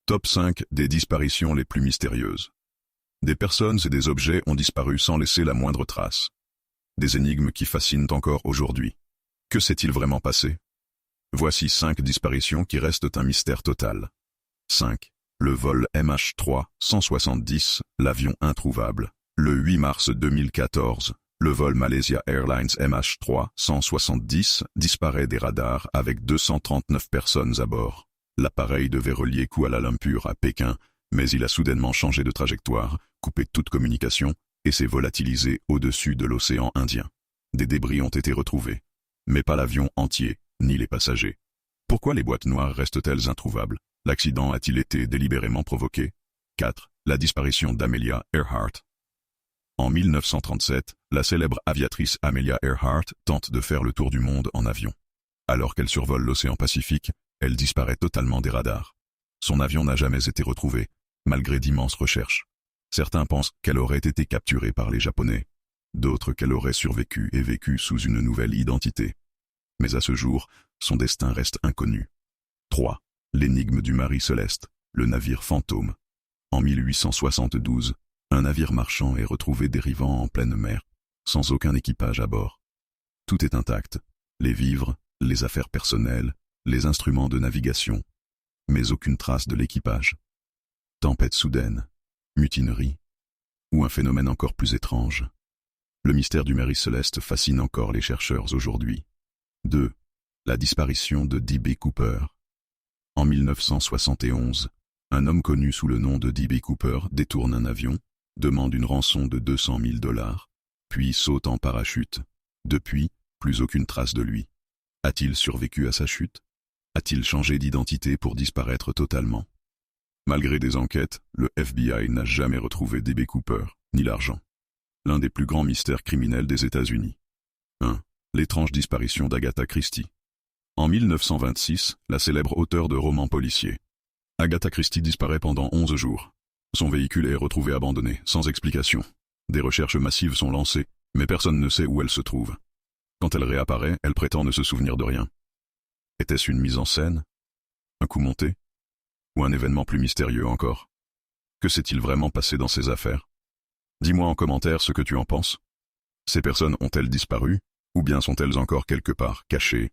Top 5 des disparitions les plus mystérieuses. Des personnes et des objets ont disparu sans laisser la moindre trace. Des énigmes qui fascinent encore aujourd'hui. Que s'est-il vraiment passé? Voici 5 disparitions qui restent un mystère total. 5. Le vol MH370, l'avion introuvable. Le 8 mars 2014, le vol Malaysia Airlines MH370 disparaît des radars avec 239 personnes à bord. L'appareil devait relier Kuala Lumpur à Pékin, mais il a soudainement changé de trajectoire, coupé toute communication et s'est volatilisé au-dessus de l'océan Indien. Des débris ont été retrouvés, mais pas l'avion entier, ni les passagers. Pourquoi les boîtes noires restent-elles introuvables? L'accident a-t-il été délibérément provoqué? 4. La disparition d'Amelia Earhart. En 1937, la célèbre aviatrice Amelia Earhart tente de faire le tour du monde en avion. Alors qu'elle survole l'océan Pacifique, elle disparaît totalement des radars. Son avion n'a jamais été retrouvé, malgré d'immenses recherches. Certains pensent qu'elle aurait été capturée par les Japonais, d'autres qu'elle aurait survécu et vécu sous une nouvelle identité. Mais à ce jour, son destin reste inconnu. 3. L'énigme du Marie Céleste, le navire fantôme. En 1872, un navire marchand est retrouvé dérivant en pleine mer, sans aucun équipage à bord. Tout est intact, les vivres, les affaires personnelles, les instruments de navigation, mais aucune trace de l'équipage. Tempête soudaine, mutinerie, ou un phénomène encore plus étrange. Le mystère du Marie Céleste fascine encore les chercheurs aujourd'hui. 2. La disparition de D.B. Cooper. En 1971, un homme connu sous le nom de D.B. Cooper détourne un avion, demande une rançon de $200 000, puis saute en parachute. Depuis, plus aucune trace de lui. A-t-il survécu à sa chute? A-t-il changé d'identité pour disparaître totalement? Malgré des enquêtes, le FBI n'a jamais retrouvé D.B. Cooper, ni l'argent. L'un des plus grands mystères criminels des États-Unis. 1. L'étrange disparition d'Agatha Christie. En 1926, la célèbre auteure de romans policiers. Agatha Christie disparaît pendant 11 jours. Son véhicule est retrouvé abandonné, sans explication. Des recherches massives sont lancées, mais personne ne sait où elle se trouve. Quand elle réapparaît, elle prétend ne se souvenir de rien. Était-ce une mise en scène? Un coup monté? Ou un événement plus mystérieux encore? Que s'est-il vraiment passé dans ces affaires? Dis-moi en commentaire ce que tu en penses. Ces personnes ont-elles disparu, ou bien sont-elles encore quelque part cachées,